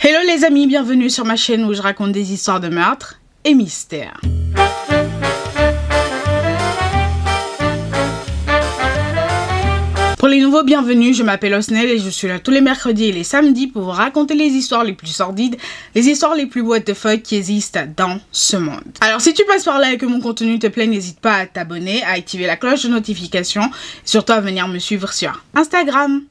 Hello les amis, bienvenue sur ma chaîne où je raconte des histoires de meurtres et mystères. Pour les nouveaux, bienvenue, je m'appelle Osnel et je suis là tous les mercredis et les samedis pour vous raconter les histoires les plus sordides, les histoires les plus what the fuck qui existent dans ce monde. Alors si tu passes par là et que mon contenu te plaît, n'hésite pas à t'abonner, à activer la cloche de notification et surtout à venir me suivre sur Instagram.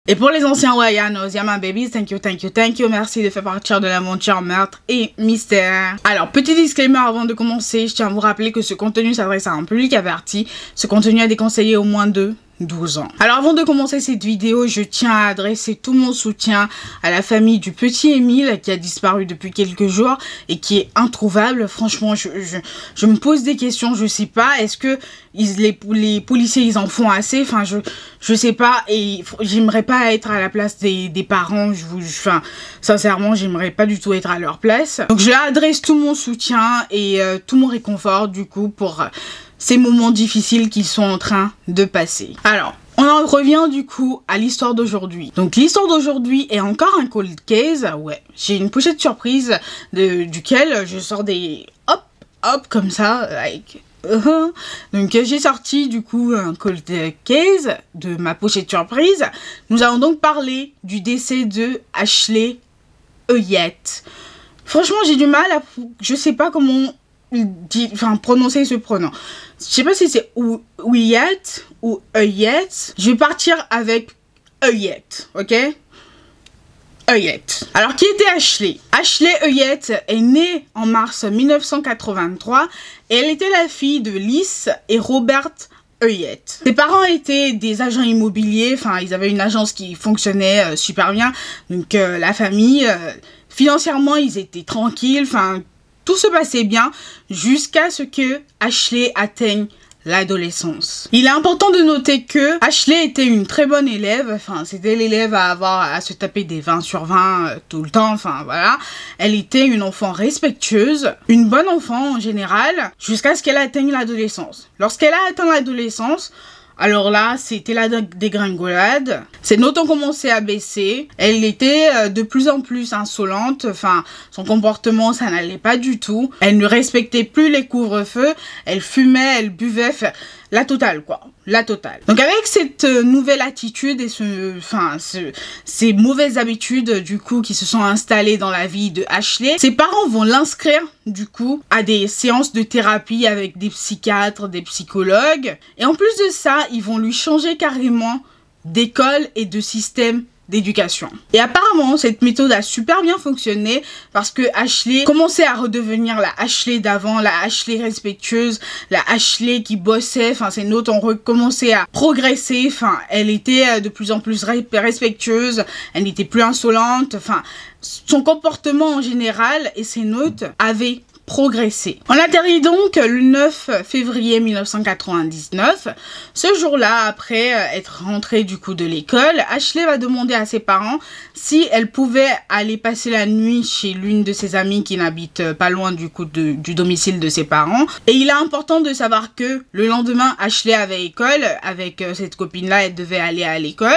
Et pour les anciens Wayanos, Yama Babies, thank you, merci de faire partir de l'aventure meurtre et mystère. Alors, petit disclaimer avant de commencer, je tiens à vous rappeler que ce contenu s'adresse à un public averti. Ce contenu est déconseillé au moins de 12 ans. Alors avant de commencer cette vidéo, je tiens à adresser tout mon soutien à la famille du petit Émile qui a disparu depuis quelques jours et qui est introuvable. Franchement, je me pose des questions, je sais pas, est-ce que les policiers ils en font assez? Enfin, je sais pas, et j'aimerais pas être à la place des parents, enfin, sincèrement, j'aimerais pas du tout être à leur place. Donc je leur adresse tout mon soutien et tout mon réconfort du coup pour ces moments difficiles qu'ils sont en train de passer. Alors, on en revient du coup à l'histoire d'aujourd'hui. Donc l'histoire d'aujourd'hui est encore un cold case. Ouais, j'ai une pochette surprise duquel je sors des hop comme ça like. Donc j'ai sorti du coup un cold case de ma pochette surprise. Nous allons donc parler du décès de Ashley Heuillette. Franchement, j'ai du mal à, je sais pas comment prononcer ce pronom. Je sais pas si c'est Heuillette ou Heuillette. Je vais partir avec Heuillette, ok? Heuillette. Alors, qui était Ashley? Ashley Heuillette est née en mars 1983 et elle était la fille de Lys et Robert Heuillette. Ses parents étaient des agents immobiliers, enfin, ils avaient une agence qui fonctionnait super bien. Donc, la famille, financièrement, ils étaient tranquilles, enfin, tout se passait bien jusqu'à ce que Ashley atteigne l'adolescence. Il est important de noter que Ashley était une très bonne élève, enfin c'était l'élève à se taper des 20 sur 20 tout le temps, enfin voilà. Elle était une enfant respectueuse, une bonne enfant en général, jusqu'à ce qu'elle atteigne l'adolescence. Lorsqu'elle a atteint l'adolescence, alors là, c'était la dégringolade. Ses notes ont commencé à baisser. Elle était de plus en plus insolente. Enfin, son comportement, ça n'allait pas du tout. Elle ne respectait plus les couvre-feux. Elle fumait, elle buvait. La totale, quoi. La totale. Donc avec cette nouvelle attitude et ces mauvaises habitudes, du coup, qui se sont installées dans la vie de Ashley, ses parents vont l'inscrire, du coup, à des séances de thérapie avec des psychiatres, des psychologues. Et en plus de ça, ils vont lui changer carrément d'école et de système d'éducation. Et apparemment, cette méthode a super bien fonctionné parce que Ashley commençait à redevenir la Ashley d'avant, la Ashley respectueuse, la Ashley qui bossait, enfin ses notes ont recommencé à progresser, enfin elle était de plus en plus respectueuse, elle n'était plus insolente, enfin son comportement en général et ses notes avaient progressé. On atterrit donc le 9 février 1999. Ce jour-là, après être rentrée du coup de l'école, Ashley va demander à ses parents si elle pouvait aller passer la nuit chez l'une de ses amies qui n'habite pas loin du coup du domicile de ses parents. Et il est important de savoir que le lendemain, Ashley avait école avec cette copine-là, elle devait aller à l'école.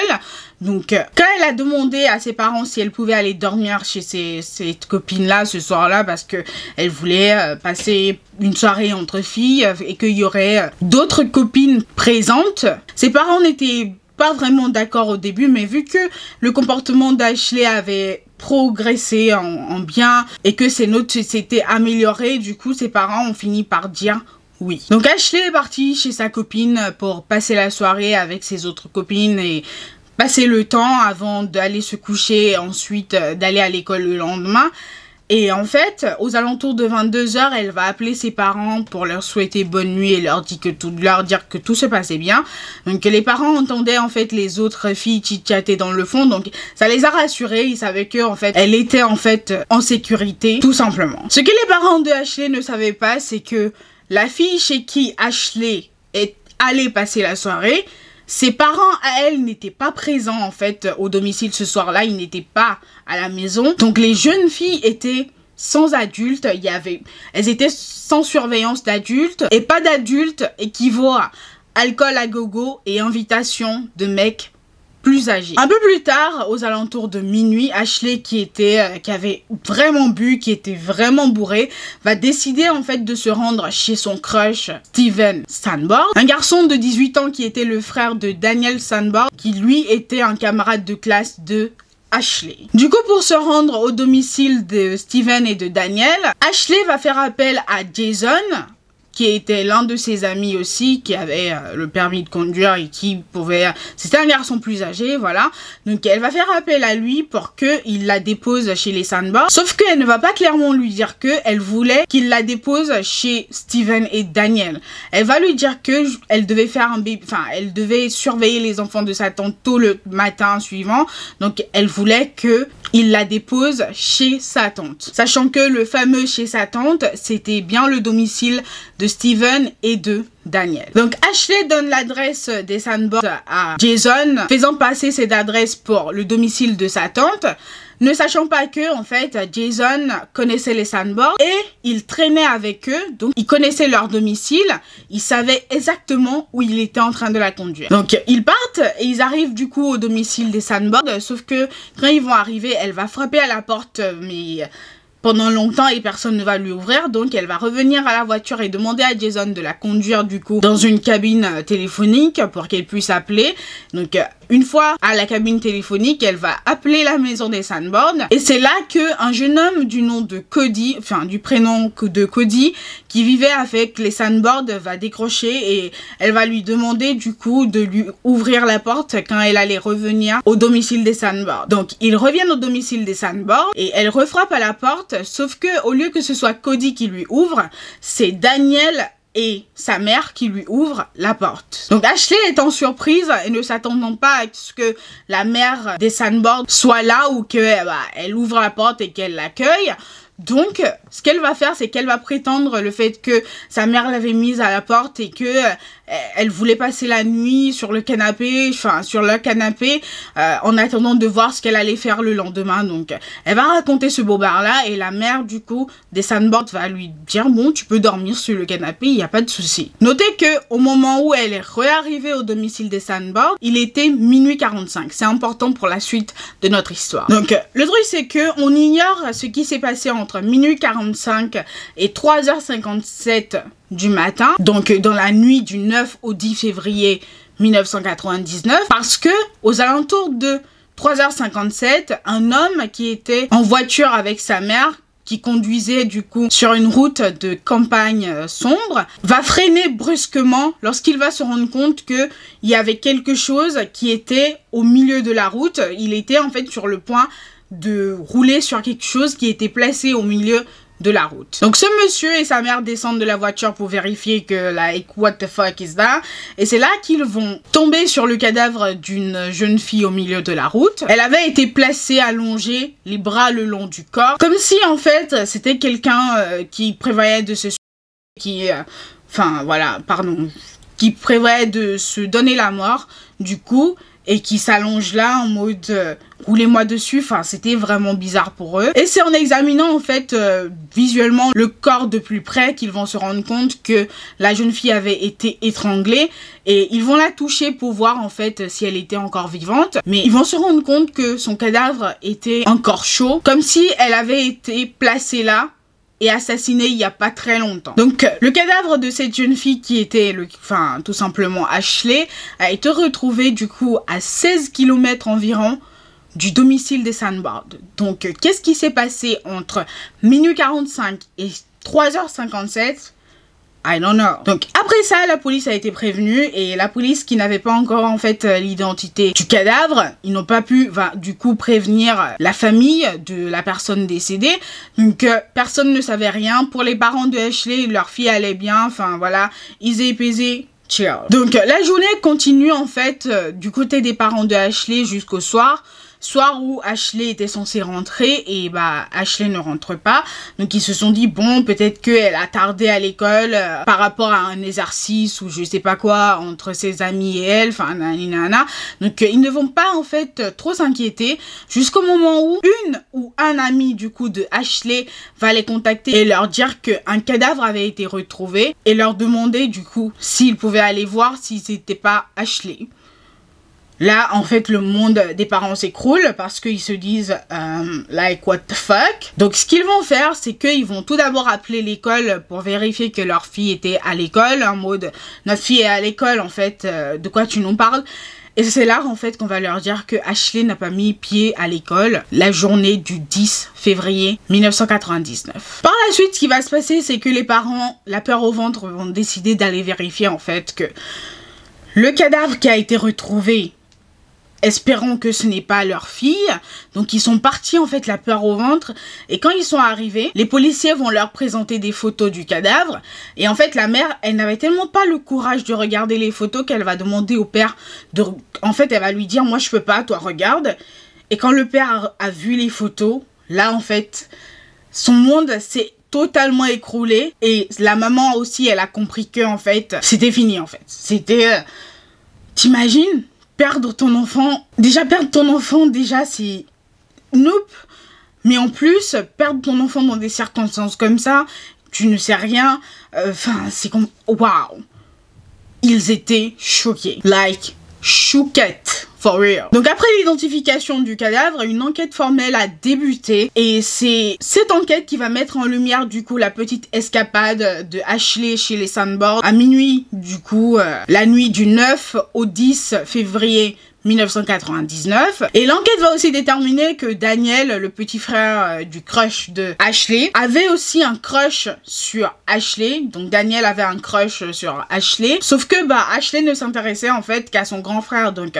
Donc, quand elle a demandé à ses parents si elle pouvait aller dormir chez cette copine-là ce soir-là parce que elle voulait passer une soirée entre filles et qu'il y aurait d'autres copines présentes, ses parents n'étaient pas vraiment d'accord au début, mais vu que le comportement d'Ashley avait progressé en bien et que ses notes s'étaient améliorées, du coup, ses parents ont fini par dire oui. Donc, Ashley est partie chez sa copine pour passer la soirée avec ses autres copines et passer le temps avant d'aller se coucher et ensuite d'aller à l'école le lendemain. Et en fait, aux alentours de 22 h, elle va appeler ses parents pour leur souhaiter bonne nuit et leur dire que tout se passait bien. Donc les parents entendaient en fait les autres filles chit-chatter dans le fond, donc ça les a rassurés, ils savaient que en fait elle était en fait en sécurité, tout simplement. Ce que les parents de Ashley ne savaient pas, c'est que la fille chez qui Ashley est allée passer la soirée, ses parents à elle n'étaient pas présents en fait au domicile ce soir-là, ils n'étaient pas à la maison. Donc les jeunes filles étaient sans adultes, elles étaient sans surveillance d'adultes et pas d'adultes équivaut à alcool à gogo et invitation de mecs plus âgé. Un peu plus tard, aux alentours de minuit, Ashley qui avait vraiment bu, qui était vraiment bourré, va décider en fait de se rendre chez son crush Steven Sanborn, un garçon de 18 ans qui était le frère de Daniel Sanborn, qui lui était un camarade de classe de Ashley. Du coup, pour se rendre au domicile de Steven et de Daniel, Ashley va faire appel à Jason, qui était l'un de ses amis aussi, qui avait le permis de conduire et qui pouvait... C'était un garçon plus âgé, voilà. Donc, elle va faire appel à lui pour qu'il la dépose chez les Sanborn. Sauf qu'elle ne va pas clairement lui dire qu'elle voulait qu'il la dépose chez Steven et Daniel. Elle va lui dire qu'elle devait faire un bébé... Enfin, elle devait surveiller les enfants de sa tante tôt le matin suivant. Donc, elle voulait qu'il la dépose chez sa tante. Sachant que le fameux chez sa tante, c'était bien le domicile de Steven et de Daniel. Donc Ashley donne l'adresse des Sanborn à Jason, faisant passer cette adresse pour le domicile de sa tante, ne sachant pas que en fait Jason connaissait les Sanborn et il traînait avec eux, donc il connaissait leur domicile, il savait exactement où il était en train de la conduire. Donc ils partent et ils arrivent du coup au domicile des Sanborn, sauf que quand ils vont arriver, elle va frapper à la porte, mais pendant longtemps et personne ne va lui ouvrir, donc elle va revenir à la voiture et demander à Jason de la conduire du coup dans une cabine téléphonique pour qu'elle puisse appeler. Donc une fois à la cabine téléphonique, elle va appeler la maison des Sanborn et c'est là que un jeune homme du nom de Cody, enfin du prénom de Cody, qui vivait avec les Sanborn, va décrocher et elle va lui demander du coup de lui ouvrir la porte quand elle allait revenir au domicile des Sanborn. Donc ils reviennent au domicile des Sanborn et elle refrappe à la porte. Sauf que au lieu que ce soit Cody qui lui ouvre, c'est Daniel et sa mère qui lui ouvrent la porte. Donc Ashley étant surprise et ne s'attendant pas à ce que la mère des Sanborn soit là ou qu'elle ouvre la porte et qu'elle l'accueille. Donc, ce qu'elle va faire, c'est qu'elle va prétendre le fait que sa mère l'avait mise à la porte et que elle voulait passer la nuit sur le canapé, en attendant de voir ce qu'elle allait faire le lendemain. Donc, elle va raconter ce bobard-là et la mère, du coup, des Sanborn va lui dire « Bon, tu peux dormir sur le canapé, il n'y a pas de souci. » Notez que au moment où elle est réarrivée au domicile des Sanborn, il était minuit 45. C'est important pour la suite de notre histoire. Donc, le truc, c'est que on ignore ce qui s'est passé entre minuit 45 et 3h57 du matin, donc dans la nuit du 9 au 10 février 1999, parce que aux alentours de 3h57, un homme qui était en voiture avec sa mère, qui conduisait du coup sur une route de campagne sombre, va freiner brusquement lorsqu'il va se rendre compte qu'il y avait quelque chose qui était au milieu de la route. Il était en fait sur le point de rouler sur quelque chose qui était placé au milieu de la route. Donc ce monsieur et sa mère descendent de la voiture pour vérifier que like what the fuck is that, et c'est là qu'ils vont tomber sur le cadavre d'une jeune fille au milieu de la route. Elle avait été placée allongée, les bras le long du corps, comme si en fait c'était quelqu'un qui prévoyait de se qui prévoyait de se donner la mort du coup, et qui s'allonge là en mode roulez-moi dessus. Enfin, c'était vraiment bizarre pour eux. Et c'est en examinant en fait visuellement le corps de plus près qu'ils vont se rendre compte que la jeune fille avait été étranglée, et ils vont la toucher pour voir en fait si elle était encore vivante. Mais ils vont se rendre compte que son cadavre était encore chaud, comme si elle avait été placée là et assassinée il y a pas très longtemps. Donc le cadavre de cette jeune fille qui était tout simplement Ashley a été retrouvé du coup à 16 km environ du domicile des Sanborn. Donc qu'est-ce qui s'est passé entre minuit 45 et 3h57? I don't know. Donc après ça, la police a été prévenue, et la police qui n'avait pas encore en fait l'identité du cadavre, ils n'ont pas pu du coup prévenir la famille de la personne décédée. Donc personne ne savait rien. Pour les parents de Ashley, leur fille allait bien, enfin voilà, easy peasy, chill. Donc la journée continue en fait du côté des parents de Ashley jusqu'au soir où Ashley était censée rentrer, et Ashley ne rentre pas. Donc ils se sont dit bon, peut-être qu'elle a tardé à l'école par rapport à un exercice ou je sais pas quoi entre ses amis et elle, enfin nanana. Donc ils ne vont pas en fait trop s'inquiéter jusqu'au moment où une ou un ami du coup de Ashley va les contacter et leur dire qu'un cadavre avait été retrouvé, et leur demander du coup s'ils pouvaient aller voir si c'était pas Ashley. Là, en fait, le monde des parents s'écroule parce qu'ils se disent like what the fuck. Donc, ce qu'ils vont faire, c'est qu'ils vont tout d'abord appeler l'école pour vérifier que leur fille était à l'école, en mode notre fille est à l'école, en fait, de quoi tu nous parles? Et c'est là, en fait, qu'on va leur dire que Ashley n'a pas mis pied à l'école la journée du 10 février 1999. Par la suite, ce qui va se passer, c'est que les parents, la peur au ventre, vont décider d'aller vérifier, en fait, que le cadavre qui a été retrouvé, espérant que ce n'est pas leur fille. Donc ils sont partis, en fait, la peur au ventre. Et quand ils sont arrivés, les policiers vont leur présenter des photos du cadavre. Et en fait, la mère, elle n'avait tellement pas le courage de regarder les photos qu'elle va demander au père de... En fait, elle va lui dire, moi je peux pas, toi regarde. Et quand le père a vu les photos, là en fait, son monde s'est totalement écroulé. Et la maman aussi, elle a compris que en fait, c'était fini en fait. C'était... T'imagines ? Perdre ton enfant, déjà c'est nope, mais en plus, perdre ton enfant dans des circonstances comme ça, tu ne sais rien, enfin, c'est comme, waouh, ils étaient choqués, like, chouquette, for real. Donc après l'identification du cadavre, une enquête formelle a débuté, et c'est cette enquête qui va mettre en lumière, du coup, la petite escapade de Ashley chez les Sanborn à minuit, du coup, la nuit du 9 au 10 février 1999. Et l'enquête va aussi déterminer que Daniel, le petit frère du crush de Ashley, avait aussi un crush sur Ashley. Donc Daniel avait un crush sur Ashley. Sauf que bah Ashley ne s'intéressait en fait qu'à son grand frère. Donc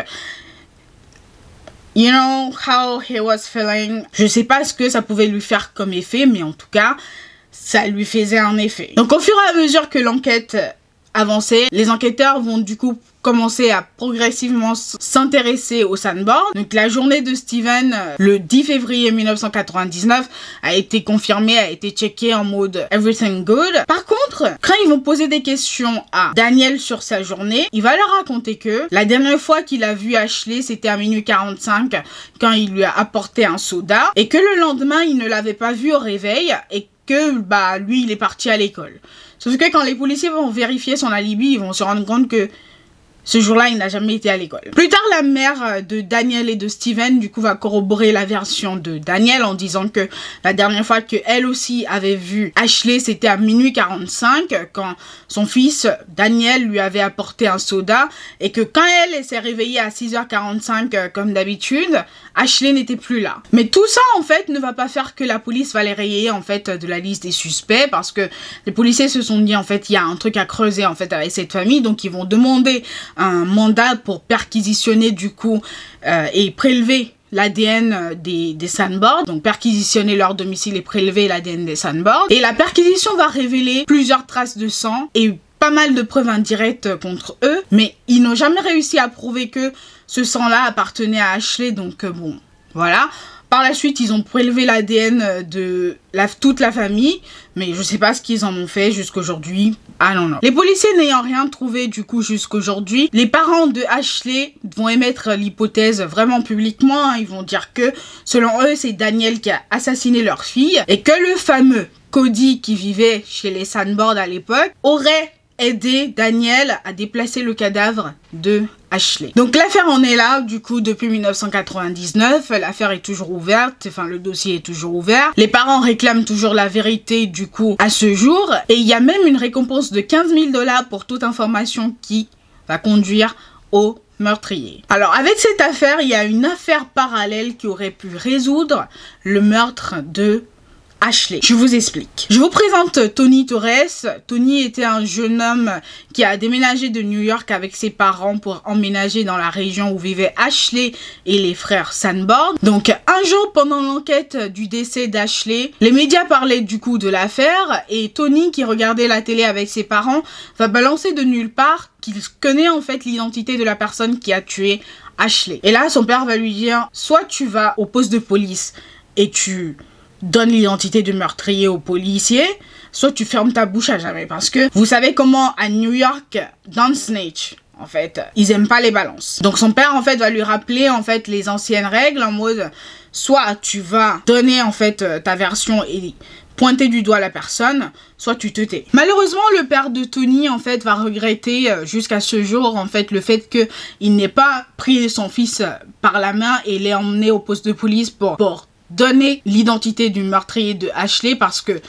you know how he was feeling. Je sais pas ce que ça pouvait lui faire comme effet, mais en tout cas, ça lui faisait un effet. Donc au fur et à mesure que l'enquête avançait, les enquêteurs vont du coup commencer à progressivement s'intéresser au Sanborn. Donc la journée de Steven, le 10 février 1999, a été confirmée, a été checkée en mode everything good. Par contre, quand ils vont poser des questions à Daniel sur sa journée, il va leur raconter que la dernière fois qu'il a vu Ashley, c'était à minuit 45 quand il lui a apporté un soda, et que le lendemain, il ne l'avait pas vu au réveil et que bah lui, il est parti à l'école. Sauf que quand les policiers vont vérifier son alibi, ils vont se rendre compte que ce jour-là, il n'a jamais été à l'école. Plus tard, la mère de Daniel et de Steven, du coup, va corroborer la version de Daniel en disant que la dernière fois qu'elle aussi avait vu Ashley, c'était à minuit 45, quand son fils, Daniel, lui avait apporté un soda, et que quand elle s'est réveillée à 6h45, comme d'habitude, Ashley n'était plus là. Mais tout ça, en fait, ne va pas faire que la police va les rayer, en fait, de la liste des suspects, parce que les policiers se sont dit, en fait, il y a un truc à creuser, en fait, avec cette famille, donc ils vont demander un mandat pour perquisitionner du coup et prélever l'ADN des Sanborn, donc perquisitionner leur domicile et prélever l'ADN des Sanborn. Et la perquisition va révéler plusieurs traces de sang et pas mal de preuves indirectes contre eux, mais ils n'ont jamais réussi à prouver que ce sang-là appartenait à Ashley, donc bon, voilà. Par la suite, ils ont prélevé l'ADN de toute la famille, mais je sais pas ce qu'ils en ont fait jusqu'aujourd'hui. Ah non, non. Les policiers n'ayant rien trouvé du coup jusqu'aujourd'hui, les parents de Ashley vont émettre l'hypothèse vraiment publiquement. Hein. Ils vont dire que, selon eux, c'est Daniel qui a assassiné leur fille et que le fameux Cody qui vivait chez les Sanborn à l'époque aurait aidé Daniel à déplacer le cadavre de Ashley. Donc l'affaire en est là, du coup, depuis 1999, l'affaire est toujours ouverte, enfin le dossier est toujours ouvert. Les parents réclament toujours la vérité, du coup, à ce jour, et il y a même une récompense de 15 000 $ pour toute information qui va conduire au meurtrier. Alors avec cette affaire, il y a une affaire parallèle qui aurait pu résoudre le meurtre de Ashley. Je vous explique. Je vous présente Tony Torres. Tony était un jeune homme qui a déménagé de New York avec ses parents pour emménager dans la région où vivaient Ashley et les frères Sanborn. Donc un jour pendant l'enquête du décès d'Ashley, les médias parlaient du coup de l'affaire et Tony, qui regardait la télé avec ses parents, va balancer de nulle part qu'il connaît en fait l'identité de la personne qui a tué Ashley. Et là son père va lui dire, soit tu vas au poste de police et tu donne l'identité du meurtrier aux policiers, soit tu fermes ta bouche à jamais. Parce que vous savez comment à New York, dans le snitch, en fait, ils aiment pas les balances. Donc son père, en fait, va lui rappeler, en fait, les anciennes règles en mode, soit tu vas donner, en fait, ta version et pointer du doigt la personne, soit tu te tais. Malheureusement, le père de Tony, en fait, va regretter jusqu'à ce jour, en fait, le fait qu'il n'ait pas pris son fils par la main et l'ait emmené au poste de police pour donner l'identité du meurtrier de Ashley, parce que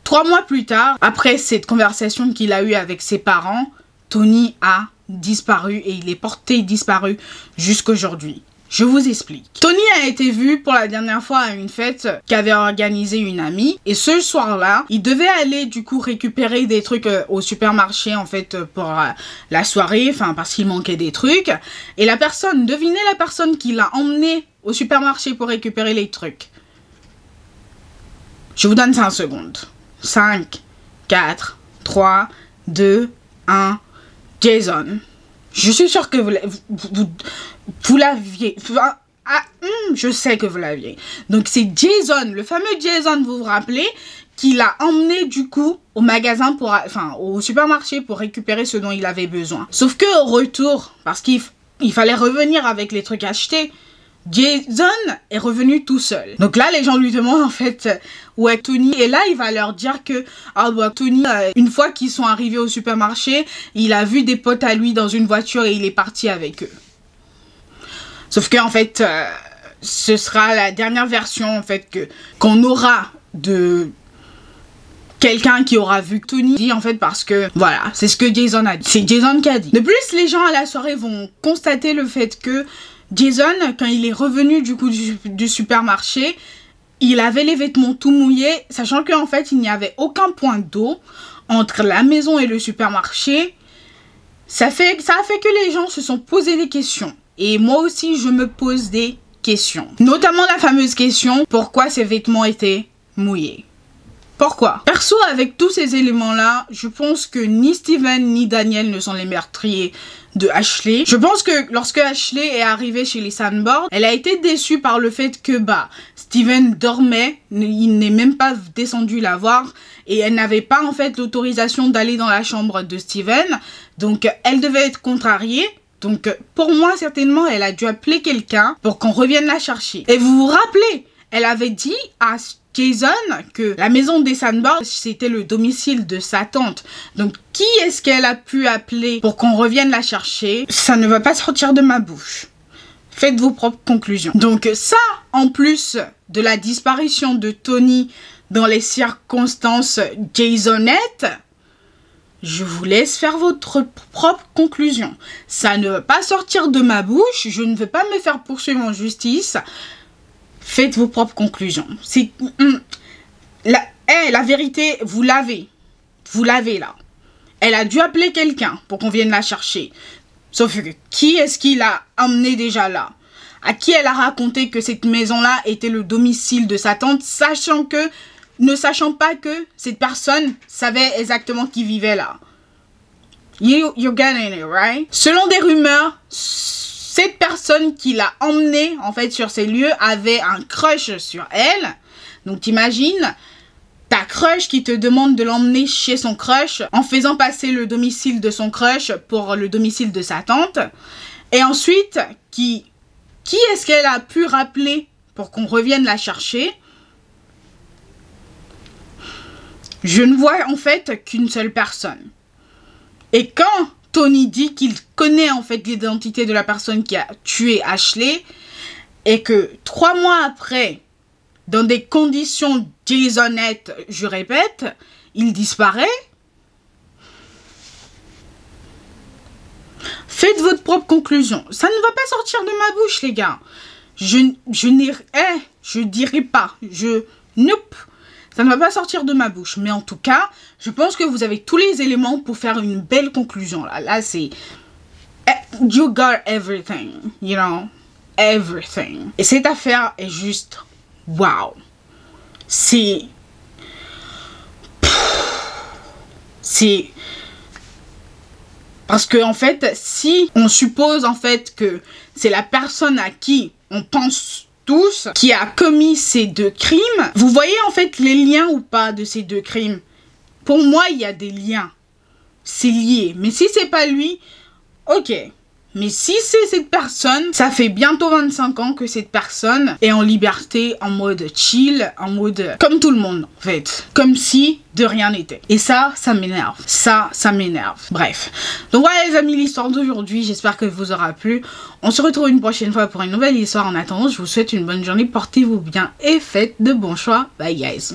3 mois plus tard, après cette conversation qu'il a eue avec ses parents, Tony a disparu et il est porté disparu jusqu'aujourd'hui. Je vous explique. Tony a été vu pour la dernière fois à une fête qu'avait organisée une amie. Et ce soir-là, il devait aller du coup récupérer des trucs au supermarché en fait pour la soirée. Enfin parce qu'il manquait des trucs. Et la personne, devinez la personne qui l'a emmené au supermarché pour récupérer les trucs. Je vous donne 5 secondes. 5, 4, 3, 2, 1... Jason. Je suis sûre que vous l'aviez. Je sais que vous l'aviez. Donc c'est Jason, le fameux Jason, vous vous rappelez, qui l'a emmené du coup au magasin, au supermarché pour récupérer ce dont il avait besoin. Sauf que au retour, parce qu'il fallait revenir avec les trucs achetés, Jason est revenu tout seul. Donc là, les gens lui demandent en fait où est Tony. Et là, il va leur dire que Tony, une fois qu'ils sont arrivés au supermarché, il a vu des potes à lui dans une voiture et il est parti avec eux. Sauf que en fait, ce sera la dernière version en fait qu'on aura de quelqu'un qui aura vu Tony, en fait, parce que voilà, c'est ce que Jason a dit. C'est Jason qui a dit. De plus, les gens à la soirée vont constater le fait que Jason, quand il est revenu du coup du supermarché, il avait les vêtements tout mouillés, sachant qu'en fait, il n'y avait aucun point d'eau entre la maison et le supermarché. Ça a fait que les gens se sont posé des questions. Et moi aussi, je me pose des questions. Notamment la fameuse question, pourquoi ces vêtements étaient mouillés? Pourquoi? Perso, avec tous ces éléments-là, je pense que ni Steven ni Daniel ne sont les meurtriers de Ashley. Je pense que lorsque Ashley est arrivée chez les Sanborn, elle a été déçue par le fait que Steven dormait, il n'est même pas descendu la voir et elle n'avait pas en fait l'autorisation d'aller dans la chambre de Steven. Donc elle devait être contrariée. Donc pour moi certainement elle a dû appeler quelqu'un pour qu'on revienne la chercher. Et vous vous rappelez, elle avait dit à Jason que la maison des Sanborn c'était le domicile de sa tante. Donc qui est-ce qu'elle a pu appeler pour qu'on revienne la chercher? Ça ne va pas sortir de ma bouche. Faites vos propres conclusions. Donc ça, en plus de la disparition de Tony dans les circonstances Jasonettes, je vous laisse faire votre propre conclusion. Ça ne va pas sortir de ma bouche. Je ne veux pas me faire poursuivre en justice. Faites vos propres conclusions. La vérité, vous l'avez. Vous l'avez là. Elle a dû appeler quelqu'un pour qu'on vienne la chercher. Sauf que qui est-ce qui l'a emmenée déjà là? À qui elle a raconté que cette maison-là était le domicile de sa tante, ne sachant pas que cette personne savait exactement qui vivait là. You're getting it, right? Selon des rumeurs, cette personne qui l'a emmenée en fait sur ces lieux avait un crush sur elle. Donc t'imagines ta crush qui te demande de l'emmener chez son crush en faisant passer le domicile de son crush pour le domicile de sa tante. Et ensuite, qui est-ce qu'elle a pu rappeler pour qu'on revienne la chercher? Je ne vois en fait qu'une seule personne. Et quand Tony dit qu'il connaît en fait l'identité de la personne qui a tué Ashley et que 3 mois après, dans des conditions Jasonettes, je répète, il disparaît, faites votre propre conclusion. Ça ne va pas sortir de ma bouche, les gars. Je dirai pas. Nope. Ça ne va pas sortir de ma bouche. Mais en tout cas, je pense que vous avez tous les éléments pour faire une belle conclusion. Là c'est... You got everything, you know. Everything. Et cette affaire est juste... Wow. C'est... Parce que en fait, si on suppose en fait que c'est la personne à qui on pense tous qui a commis ces 2 crimes, vous voyez en fait les liens ou pas de ces 2 crimes? Pour moi, il y a des liens. C'est lié. Mais si c'est pas lui, ok. Mais si c'est cette personne, ça fait bientôt 25 ans que cette personne est en liberté, en mode chill, en mode comme tout le monde en fait. Comme si de rien n'était. Et ça m'énerve. Ça m'énerve. Bref. Donc voilà les amis, l'histoire d'aujourd'hui. J'espère que vous aura plu. On se retrouve une prochaine fois pour une nouvelle histoire. En attendant, je vous souhaite une bonne journée. Portez-vous bien et faites de bons choix. Bye guys.